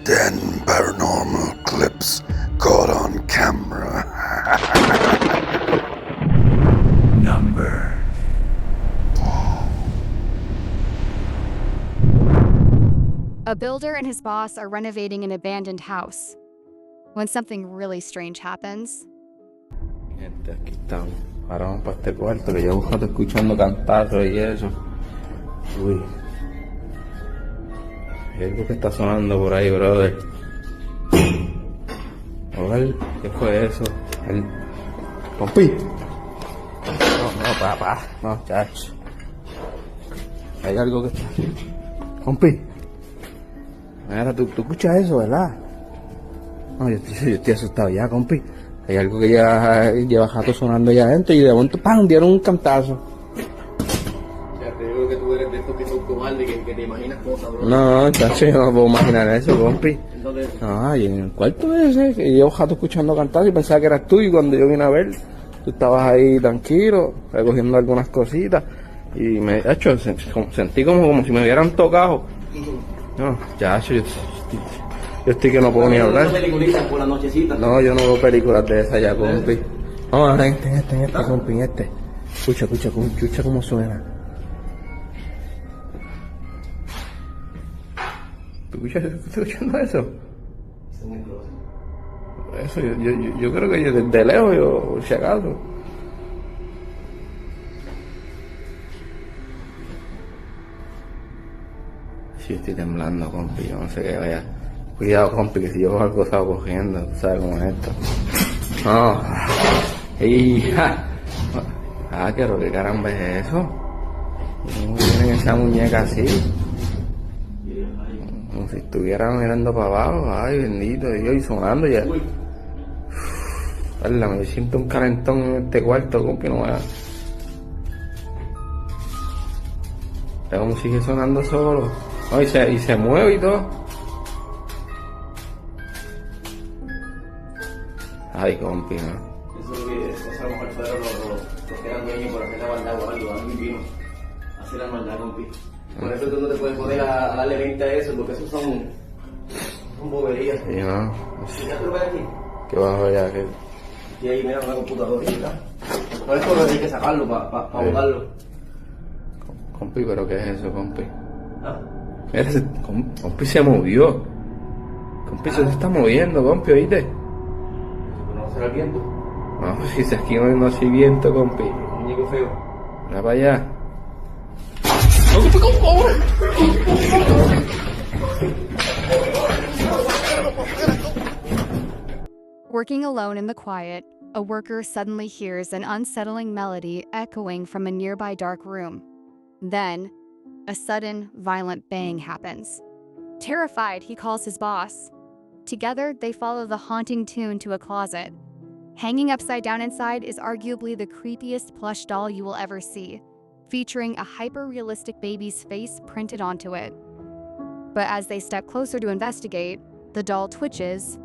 10 paranormal clips caught on camera. Number. A builder and his boss are renovating an abandoned house when something really strange happens. Gente, aquí estamos. Ahora vamos para este cuarto que llevo un rato escuchando cantazos y eso. Uy. Hay algo que está sonando por ahí, brother. A ver, ¿qué fue eso? El... ¿Compi? No, papá. No, chacho. Hay algo que está... Compi. Mira, tú escuchas eso, ¿verdad? No, yo estoy asustado ya, compi. Hay algo que lleva rato sonando allá adentro y de momento, ¡pam!, dieron un cantazo. O sea, te digo que tú eres de estos que son cobardes, que te imaginas cosas, bro. No, chacho, yo no puedo imaginar eso, compi. Entonces, Ay, en el cuarto ese, que llevo rato escuchando cantar y pensaba que eras tú, y cuando yo vine a ver, tú estabas ahí tranquilo, recogiendo algunas cositas, y me, chacho, sentí como si me hubieran tocado. No, chacho, yo estoy que no puedo ni hablar. peliculitas por la nochecita. No, yo no veo películas de esas ya, compi. No, en este, compi, en este. Escucha cómo suena. ¿Tú estás escuchando eso? Eso, yo creo que yo desde lejos, yo, si acaso. Sí, estoy temblando, compi, yo no sé qué vaya. Cuidado, compi, que si yo cojo algo estaba cogiendo, tú sabes cómo es esto. No. Hija. ¿Qué caramba es eso? ¿Cómo tienen esa muñeca así? Como si estuvieran mirando para abajo. Ay, bendito Dios, y sonando ya. Hola, me siento un calentón en este cuarto, compi, no vaya. Está como sigue sonando solo. No, y se mueve y todo. Ay, compi, ¿no? Eso a lo mejor fueron los que eran dueños por hacer la maldad o algo, alguien vino a hacer la maldad, compi. Por eso tú no te puedes poner a darle 20 a eso, porque esos son boberías. Sí, ¿no? ¿Ya te lo ves aquí? ¿Qué bajo ya? ¿Qué? Y ahí mira una computadora. Por eso hay que sacarlo para botarlo. Compi, ¿pero qué es eso, compi? ¿Ah? Mira, compi se movió. Compi se está moviendo, compi, ¿oíste? ¿No será el viento? No, si aquí no hay viento, compi. Un muñeco feo. Mira para allá. Working alone in the quiet, a worker suddenly hears an unsettling melody echoing from a nearby dark room. Then, a sudden, violent bang happens. Terrified, he calls his boss. Together, they follow the haunting tune to a closet. Hanging upside down inside is arguably the creepiest plush doll you will ever see, featuring a hyper-realistic baby's face printed onto it. But as they step closer to investigate, the doll twitches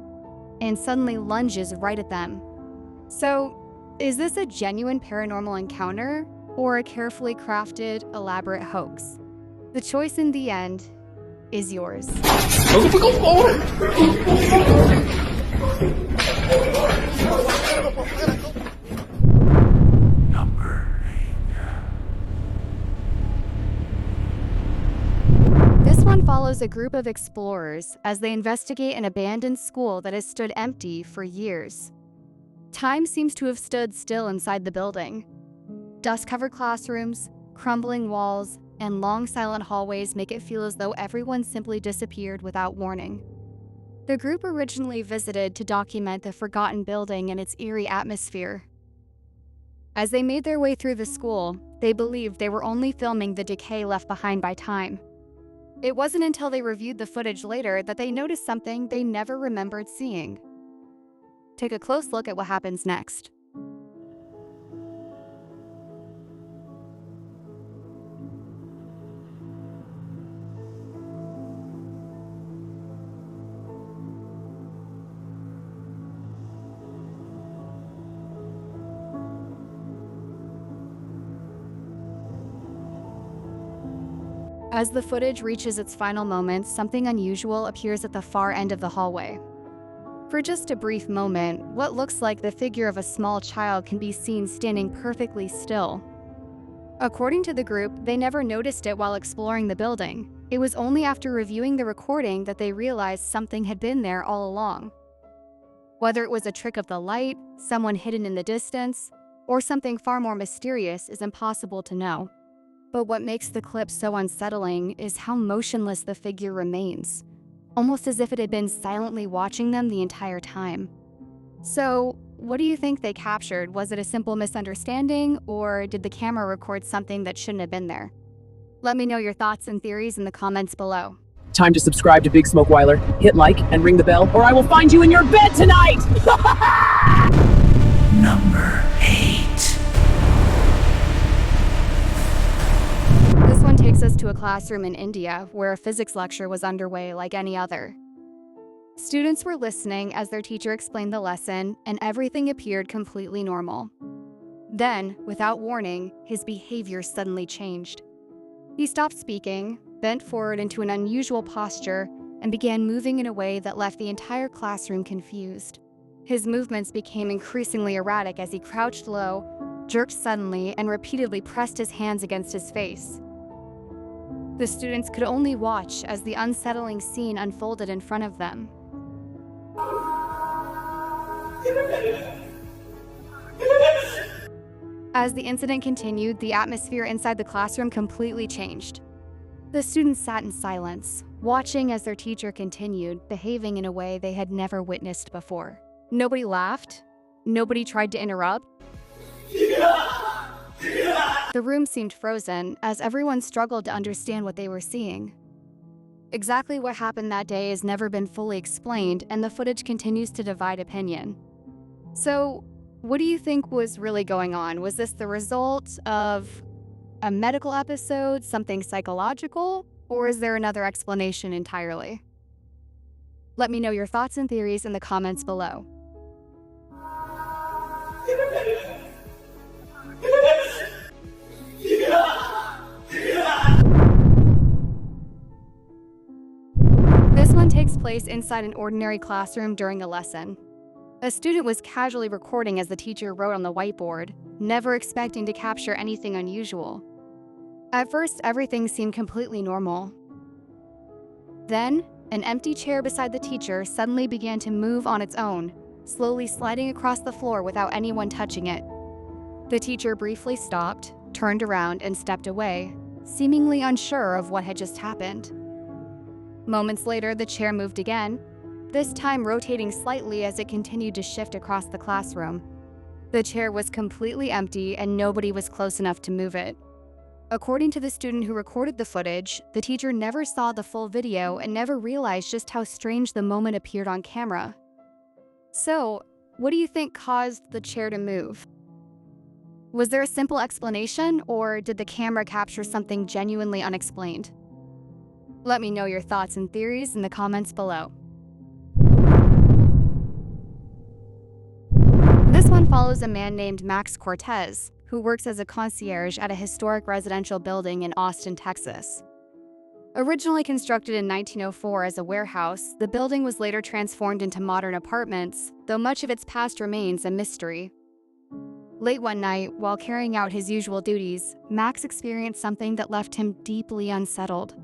and suddenly lunges right at them. So, is this a genuine paranormal encounter or a carefully crafted, elaborate hoax? The choice in the end is yours. This one follows a group of explorers as they investigate an abandoned school that has stood empty for years. Time seems to have stood still inside the building. Dust-covered classrooms, crumbling walls, and long silent hallways make it feel as though everyone simply disappeared without warning. The group originally visited to document the forgotten building and its eerie atmosphere. As they made their way through the school, they believed they were only filming the decay left behind by time. It wasn't until they reviewed the footage later that they noticed something they never remembered seeing. Take a close look at what happens next. As the footage reaches its final moments, something unusual appears at the far end of the hallway. For just a brief moment, what looks like the figure of a small child can be seen standing perfectly still. According to the group, they never noticed it while exploring the building. It was only after reviewing the recording that they realized something had been there all along. Whether it was a trick of the light, someone hidden in the distance, or something far more mysterious is impossible to know. But what makes the clip so unsettling is how motionless the figure remains, almost as if it had been silently watching them the entire time. So, what do you think they captured? Was it a simple misunderstanding, or did the camera record something that shouldn't have been there? Let me know your thoughts and theories in the comments below. Time to subscribe to Big Smokeweiler, hit like, and ring the bell, or I will find you in your bed tonight! Number 8. This one takes us to a classroom in India where a physics lecture was underway like any other. Students were listening as their teacher explained the lesson, and everything appeared completely normal. Then, without warning, his behavior suddenly changed. He stopped speaking, bent forward into an unusual posture, and began moving in a way that left the entire classroom confused. His movements became increasingly erratic as he crouched low, jerked suddenly, and repeatedly pressed his hands against his face. The students could only watch as the unsettling scene unfolded in front of them. As the incident continued, the atmosphere inside the classroom completely changed. The students sat in silence, watching as their teacher continued, behaving in a way they had never witnessed before. Nobody laughed. Nobody tried to interrupt. The room seemed frozen as everyone struggled to understand what they were seeing. Exactly what happened that day has never been fully explained, and the footage continues to divide opinion. So, what do you think was really going on? Was this the result of a medical episode, something psychological, or is there another explanation entirely? Let me know your thoughts and theories in the comments below. This one takes place inside an ordinary classroom during a lesson. A student was casually recording as the teacher wrote on the whiteboard, never expecting to capture anything unusual. At first, everything seemed completely normal. Then, an empty chair beside the teacher suddenly began to move on its own, slowly sliding across the floor without anyone touching it. The teacher briefly stopped, turned around, and stepped away, seemingly unsure of what had just happened. Moments later, the chair moved again, this time rotating slightly as it continued to shift across the classroom. The chair was completely empty and nobody was close enough to move it. According to the student who recorded the footage, the teacher never saw the full video and never realized just how strange the moment appeared on camera. So, what do you think caused the chair to move? Was there a simple explanation, or did the camera capture something genuinely unexplained? Let me know your thoughts and theories in the comments below. This one follows a man named Max Cortez, who works as a concierge at a historic residential building in Austin, Texas. Originally constructed in 1904 as a warehouse, the building was later transformed into modern apartments, though much of its past remains a mystery. Late one night, while carrying out his usual duties, Max experienced something that left him deeply unsettled.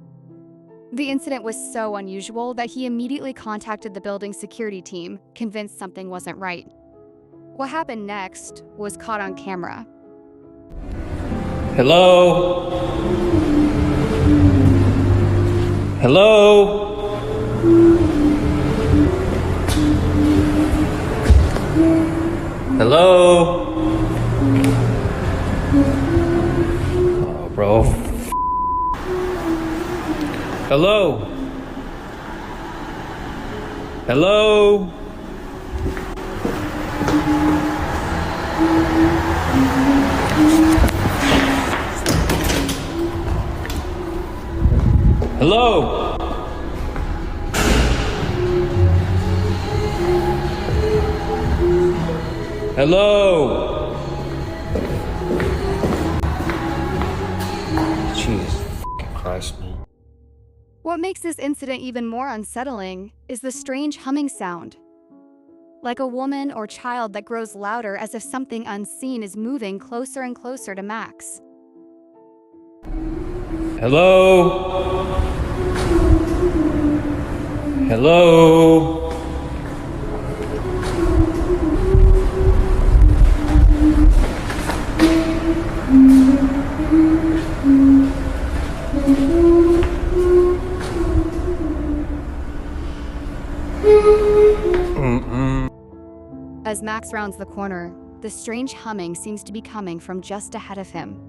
The incident was so unusual that he immediately contacted the building's security team, convinced something wasn't right. What happened next was caught on camera. Hello? Hello? Hello? Oh, bro. Hello? Hello? Hello? Hello? Jesus fucking Christ, man. What makes this incident even more unsettling is the strange humming sound, like a woman or child that grows louder as if something unseen is moving closer and closer to Max. Hello? Hello? As Max rounds the corner, the strange humming seems to be coming from just ahead of him.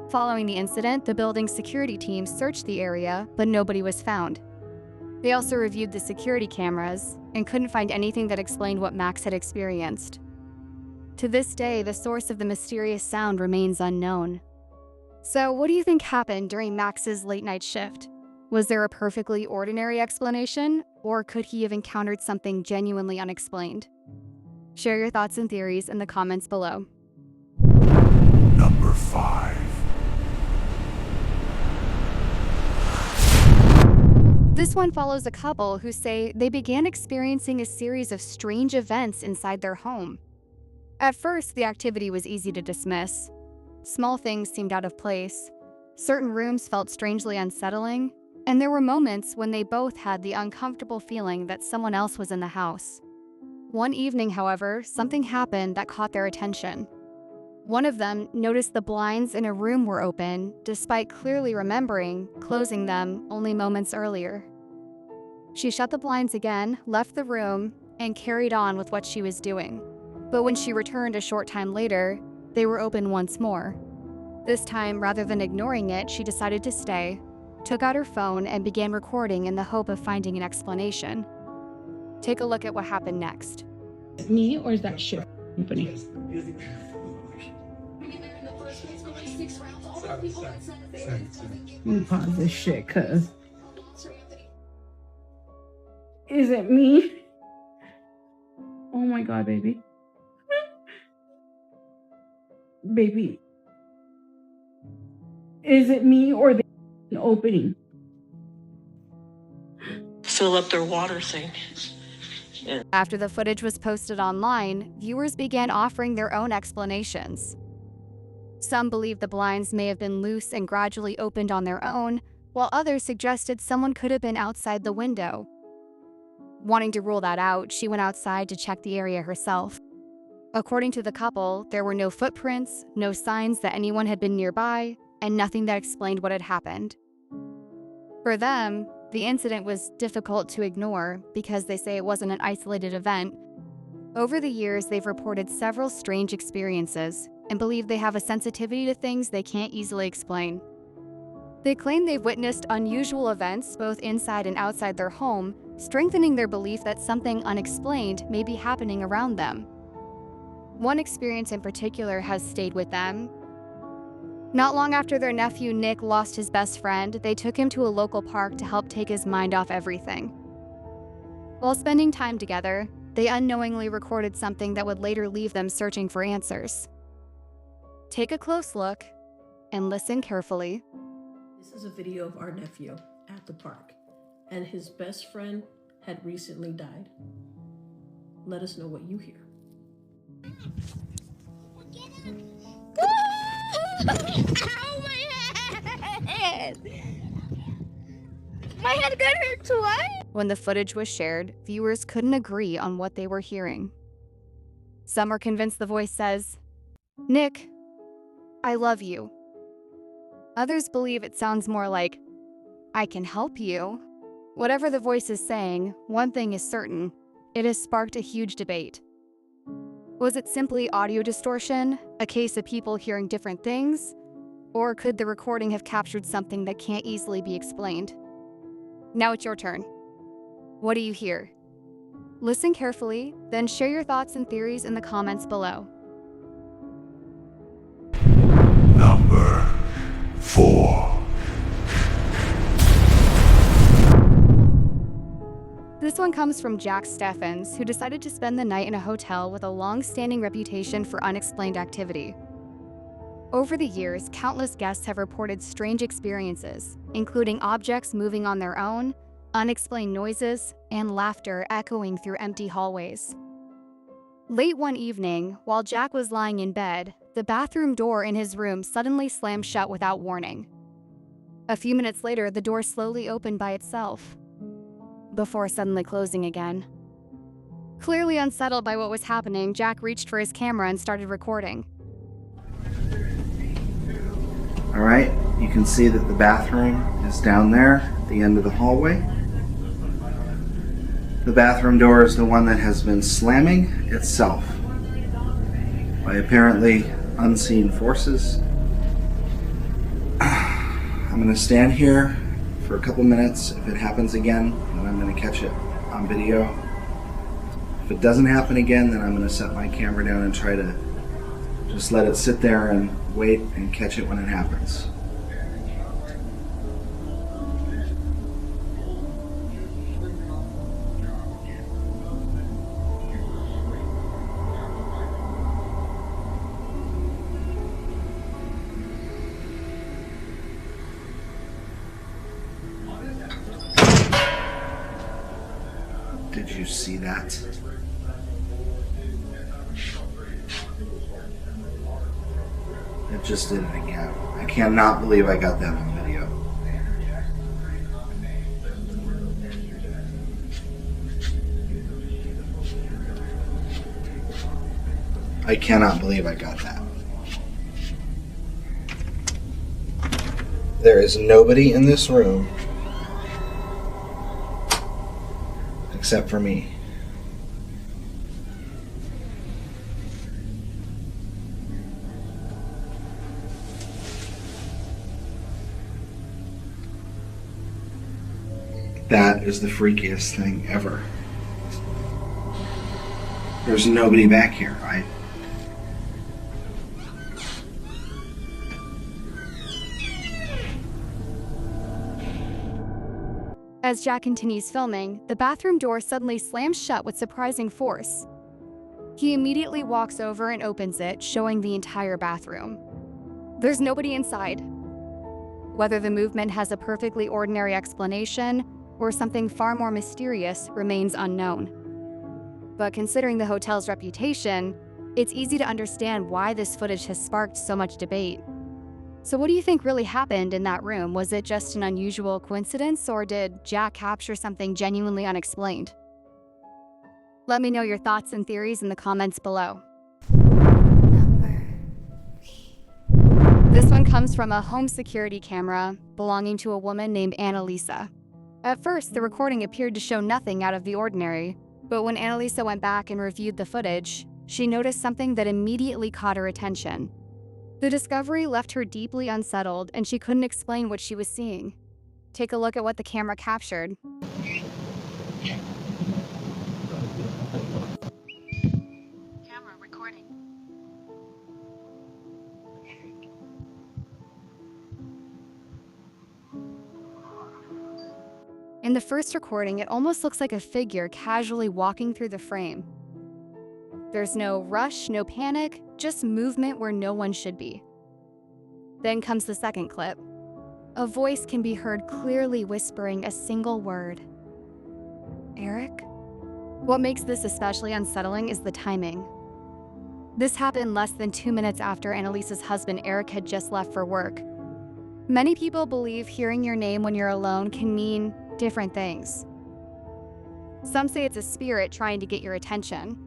Following the incident, the building's security team searched the area, but nobody was found. They also reviewed the security cameras and couldn't find anything that explained what Max had experienced. To this day, the source of the mysterious sound remains unknown. So, what do you think happened during Max's late-night shift? Was there a perfectly ordinary explanation, or could he have encountered something genuinely unexplained? Share your thoughts and theories in the comments below. Number 5. This one follows a couple who say they began experiencing a series of strange events inside their home. At first, the activity was easy to dismiss. Small things seemed out of place. Certain rooms felt strangely unsettling, and there were moments when they both had the uncomfortable feeling that someone else was in the house. One evening, however, something happened that caught their attention. One of them noticed the blinds in a room were open, despite clearly remembering closing them only moments earlier. She shut the blinds again, left the room, and carried on with what she was doing. But when she returned a short time later, they were open once more. This time, rather than ignoring it, she decided to stay, took out her phone, and began recording in the hope of finding an explanation. Take a look at what happened next. Me, or is that shit company? Let me pause this shit, cause is it me? Oh my god, baby. Baby. Is it me or the opening? Fill up their water thing. After the footage was posted online, viewers began offering their own explanations. Some believed the blinds may have been loose and gradually opened on their own, while others suggested someone could have been outside the window. Wanting to rule that out, she went outside to check the area herself. According to the couple, there were no footprints, no signs that anyone had been nearby, and nothing that explained what had happened. For them, the incident was difficult to ignore because they say it wasn't an isolated event. Over the years, they've reported several strange experiences and believe they have a sensitivity to things they can't easily explain. They claim they've witnessed unusual events both inside and outside their home, strengthening their belief that something unexplained may be happening around them. One experience in particular has stayed with them. Not long after their nephew Nick lost his best friend, they took him to a local park to help take his mind off everything. While spending time together, they unknowingly recorded something that would later leave them searching for answers. Take a close look and listen carefully. This is a video of our nephew at the park, and his best friend had recently died. Let us know what you hear. Ow, my head! My head got hurt twice! When the footage was shared, viewers couldn't agree on what they were hearing. Some are convinced the voice says, "Nick, I love you." Others believe it sounds more like, "I can help you." Whatever the voice is saying, one thing is certain: it has sparked a huge debate. Was it simply audio distortion, a case of people hearing different things? Or could the recording have captured something that can't easily be explained? Now it's your turn. What do you hear? Listen carefully, then share your thoughts and theories in the comments below. Number 4. This one comes from Jack Steffens, who decided to spend the night in a hotel with a long-standing reputation for unexplained activity. Over the years, countless guests have reported strange experiences, including objects moving on their own, unexplained noises, and laughter echoing through empty hallways. Late one evening, while Jack was lying in bed, the bathroom door in his room suddenly slammed shut without warning. A few minutes later, the door slowly opened by itself, before suddenly closing again. Clearly unsettled by what was happening, Jack reached for his camera and started recording. All right, you can see that the bathroom is down there at the end of the hallway. The bathroom door is the one that has been slamming itself by apparently unseen forces. I'm going to stand here for a couple minutes. If it happens again, then I'm going to catch it on video. If it doesn't happen again, then I'm going to set my camera down and try to just let it sit there and wait and catch it when it happens. Did you see that? It just did it again. I cannot believe I got that on video. I cannot believe I got that. There is nobody in this room except for me. That is the freakiest thing ever. There's nobody back here, right? As Jack continues filming, the bathroom door suddenly slams shut with surprising force. He immediately walks over and opens it, showing the entire bathroom. There's nobody inside. Whether the movement has a perfectly ordinary explanation or something far more mysterious remains unknown. But considering the hotel's reputation, it's easy to understand why this footage has sparked so much debate. So what do you think really happened in that room? Was it just an unusual coincidence, or did Jack capture something genuinely unexplained? Let me know your thoughts and theories in the comments below. This one comes from a home security camera belonging to a woman named Annalisa. At first, the recording appeared to show nothing out of the ordinary, but when Annalisa went back and reviewed the footage, she noticed something that immediately caught her attention. The discovery left her deeply unsettled, and she couldn't explain what she was seeing. Take a look at what the camera captured. Camera recording. In the first recording, it almost looks like a figure casually walking through the frame. There's no rush, no panic, just movement where no one should be. Then comes the second clip. A voice can be heard clearly whispering a single word. Eric? What makes this especially unsettling is the timing. This happened less than 2 minutes after Annalisa's husband Eric had just left for work. Many people believe hearing your name when you're alone can mean different things. Some say it's a spirit trying to get your attention.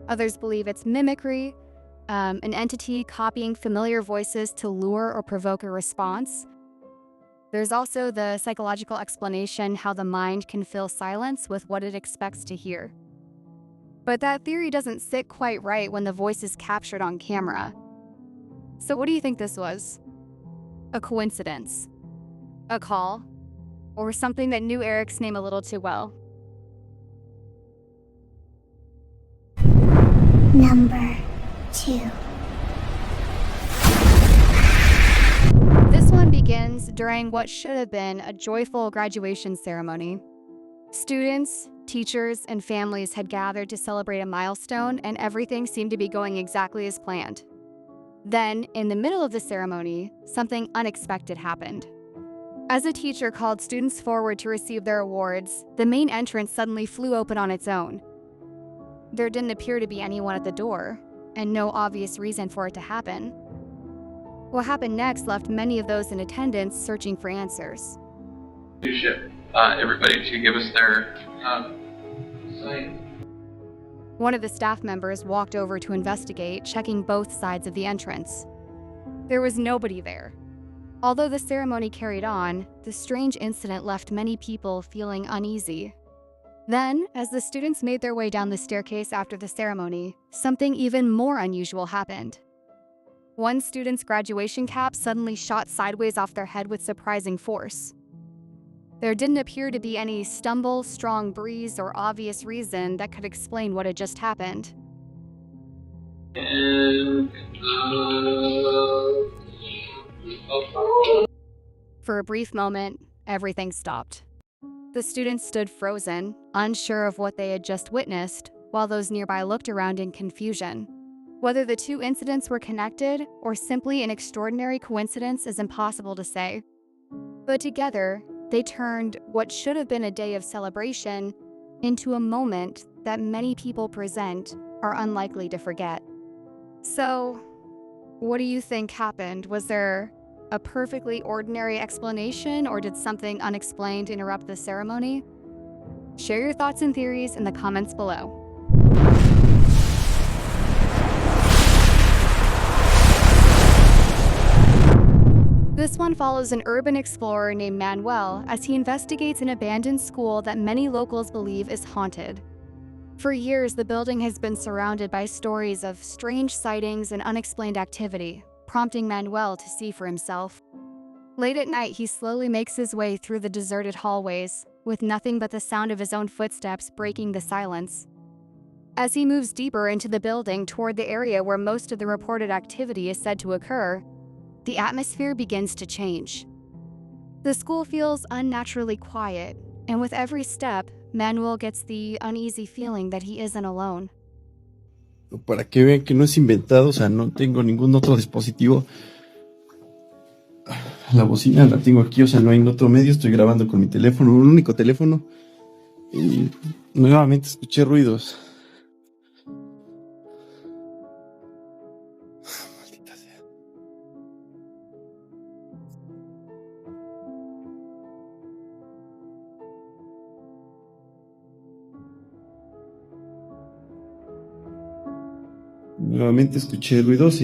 Others believe it's mimicry, an entity copying familiar voices to lure or provoke a response. There's also the psychological explanation how the mind can fill silence with what it expects to hear. But that theory doesn't sit quite right when the voice is captured on camera. So what do you think this was? A coincidence? A call? Or something that knew Eric's name a little too well? Number 2. This one begins during what should have been a joyful graduation ceremony. Students, teachers, and families had gathered to celebrate a milestone, and everything seemed to be going exactly as planned. Then, in the middle of the ceremony, something unexpected happened. As a teacher called students forward to receive their awards, the main entrance suddenly flew open on its own. There didn't appear to be anyone at the door, and no obvious reason for it to happen. What happened next left many of those in attendance searching for answers. Leadership, everybody to give us their sign. One of the staff members walked over to investigate, checking both sides of the entrance. There was nobody there. Although the ceremony carried on, the strange incident left many people feeling uneasy. Then, as the students made their way down the staircase after the ceremony, something even more unusual happened. One student's graduation cap suddenly shot sideways off their head with surprising force. There didn't appear to be any stumble, strong breeze, or obvious reason that could explain what had just happened. For a brief moment, everything stopped. The students stood frozen, unsure of what they had just witnessed, while those nearby looked around in confusion. Whether the two incidents were connected or simply an extraordinary coincidence is impossible to say. But together, they turned what should have been a day of celebration into a moment that many people present are unlikely to forget. So, what do you think happened? Was there a perfectly ordinary explanation, or did something unexplained interrupt the ceremony? Share your thoughts and theories in the comments below. This one follows an urban explorer named Manuel as he investigates an abandoned school that many locals believe is haunted. For years, the building has been surrounded by stories of strange sightings and unexplained activity, prompting Manuel to see for himself. Late at night, he slowly makes his way through the deserted hallways, with nothing but the sound of his own footsteps breaking the silence. As he moves deeper into the building toward the area where most of the reported activity is said to occur, the atmosphere begins to change. The school feels unnaturally quiet, and with every step, Manuel gets the uneasy feeling that he isn't alone. Para que vean que no es inventado, o sea, no tengo ningún otro dispositivo. La bocina la tengo aquí, o sea, no hay otro medio, estoy grabando con mi teléfono, un único teléfono. Y nuevamente escuché ruidos. Maldita sea. Nuevamente escuché ruidos,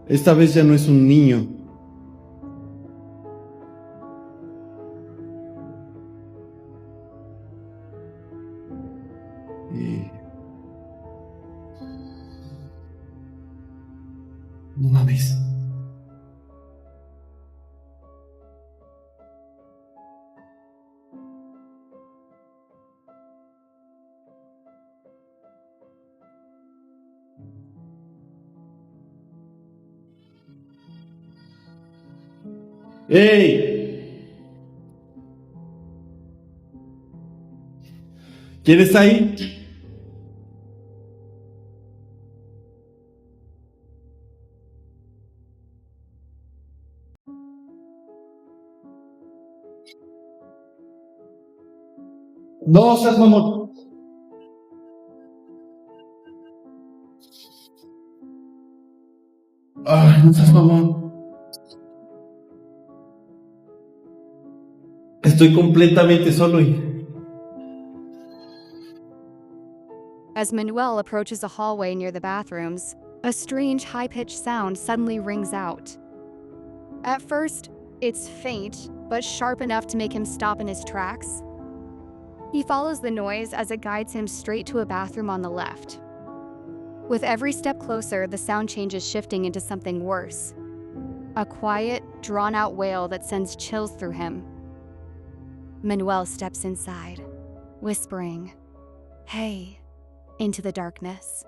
Esta vez ya no es un niño. No mames. ¡Ey! ¿Quién está ahí? No seas mamón. Ay, no seas mamón. Estoy completamente solo y... As Manuel approaches a hallway near the bathrooms, a strange high-pitched sound suddenly rings out. At first, it's faint, but sharp enough to make him stop in his tracks. He follows the noise as it guides him straight to a bathroom on the left. With every step closer, the sound changes, shifting into something worse. A quiet, drawn-out wail that sends chills through him. Manuel steps inside, whispering, "Hey," into the darkness.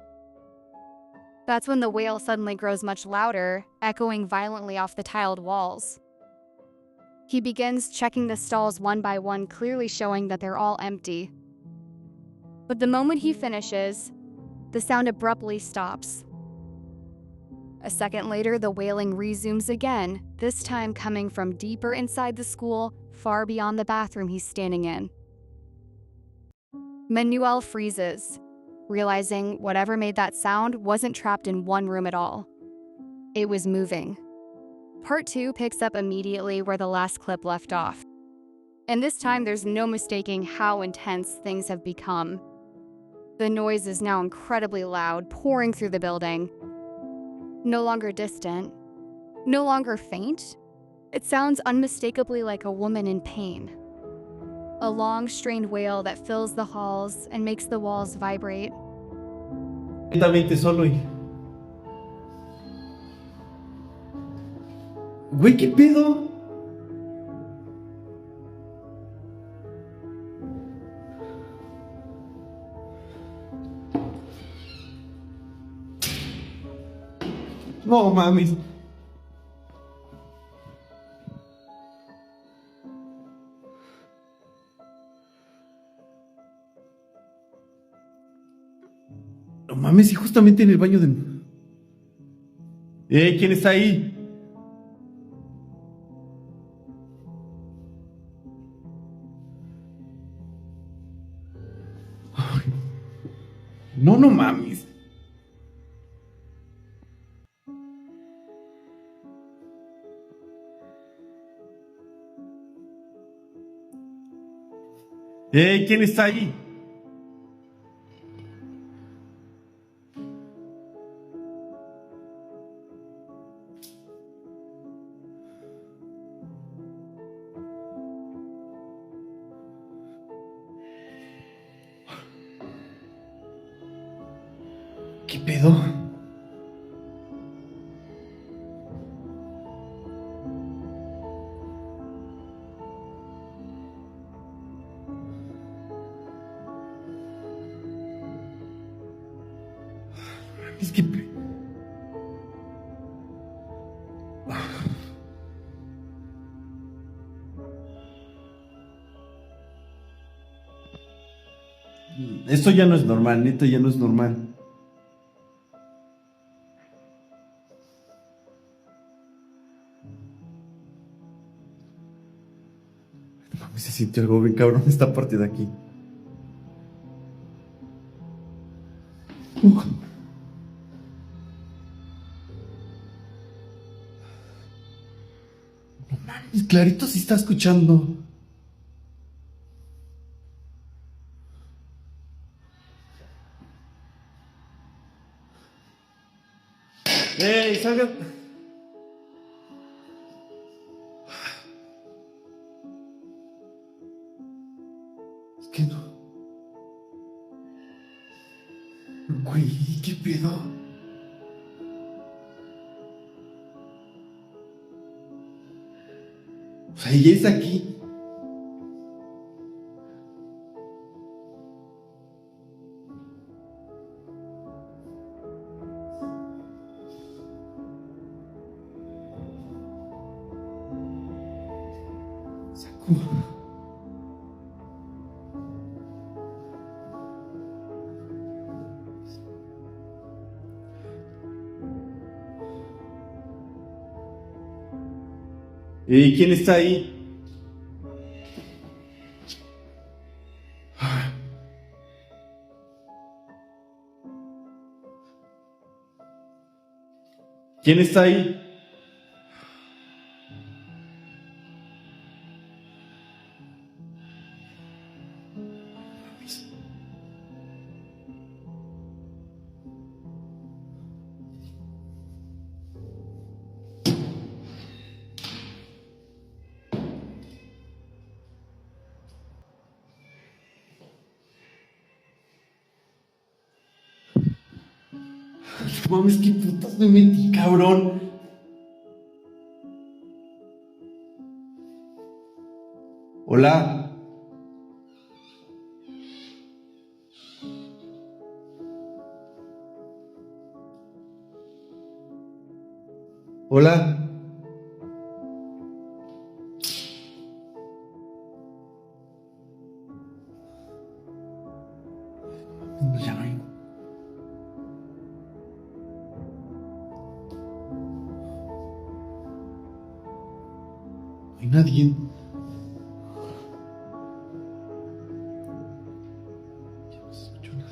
That's when the wail suddenly grows much louder, echoing violently off the tiled walls. He begins checking the stalls one by one, clearly showing that they're all empty. But the moment he finishes, the sound abruptly stops. A second later, the wailing resumes again, this time coming from deeper inside the school, far beyond the bathroom he's standing in. Manuel freezes, realizing whatever made that sound wasn't trapped in one room at all. It was moving. Part 2 picks up immediately where the last clip left off. And this time there's no mistaking how intense things have become. The noise is now incredibly loud, pouring through the building. No longer distant, no longer faint. It sounds unmistakably like a woman in pain. A long, strained wail that fills the halls and makes the walls vibrate. Completamente solo y... Güey, ¿qué pedo? No mames. No mames, y justamente en el baño de... ¿Quién está ahí? Ay. No, no mames. ¿Quién está ahí? ¿Qué pedo? Es que... Esto ya no es normal, neta, ya no es normal. Se sintió algo bien cabrón esta parte de aquí. No mames, clarito sí está escuchando. Salgan! Es que no. Güey, ¿qué pedo? O sea, ella es aquí. ¿Quién está ahí? ¿Quién está ahí? Mames, qué putas me metí, cabrón. Hola. Hola. No, ya no hay. nadie. Ya no se escuchó nada.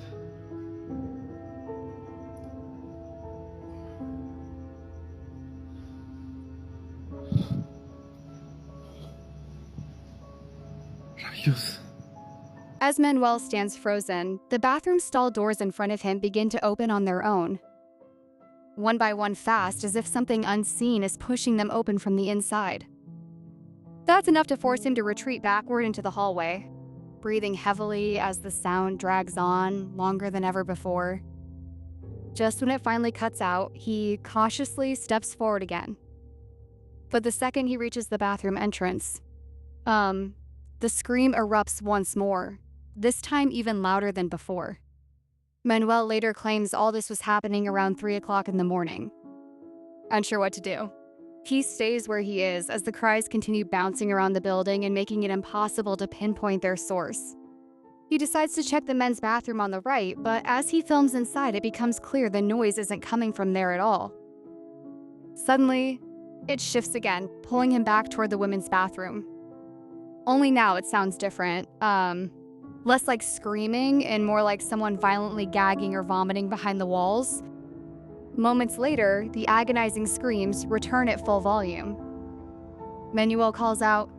Rayos. As Manuel stands frozen, the bathroom stall doors in front of him begin to open on their own. One by one fast, as if something unseen is pushing them open from the inside. That's enough to force him to retreat backward into the hallway, breathing heavily as the sound drags on longer than ever before. Just when it finally cuts out, he cautiously steps forward again. But the second he reaches the bathroom entrance, the scream erupts once more, this time even louder than before. Manuel later claims all this was happening around 3 o'clock in the morning. Unsure what to do, he stays where he is as the cries continue bouncing around the building and making it impossible to pinpoint their source. He decides to check the men's bathroom on the right, but as he films inside, it becomes clear the noise isn't coming from there at all. Suddenly, it shifts again, pulling him back toward the women's bathroom. Only now it sounds different. Less like screaming and more like someone violently gagging or vomiting behind the walls. Moments later, the agonizing screams return at full volume. Manuel calls out,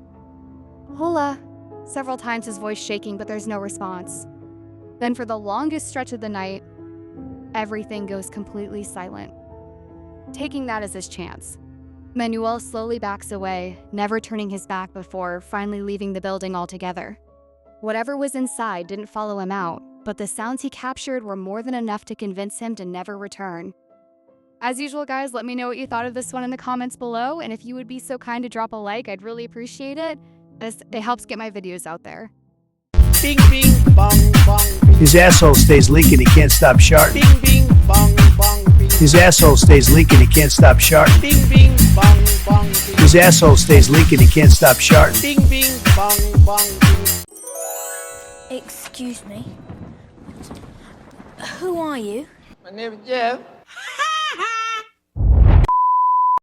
"Hola," several times, his voice shaking, but there's no response. Then for the longest stretch of the night, everything goes completely silent. Taking that as his chance, Manuel slowly backs away, never turning his back before finally leaving the building altogether. Whatever was inside didn't follow him out, but the sounds he captured were more than enough to convince him to never return. As usual, guys, let me know what you thought of this one in the comments below, and if you would be so kind to drop a like, I'd really appreciate it, as it helps get my videos out there. Bing, bing, bong, bong, bing. His asshole stays leaking, he can't stop sharting. Bing, bing, bong, bong, bing. His asshole stays leaking, he can't stop sharting. Bing, bing, bong, bong, bing. His asshole stays leaking, he can't stop sharting. Bing, bing, bong, bong, bing. Excuse me. Who are you? My name is Jeff.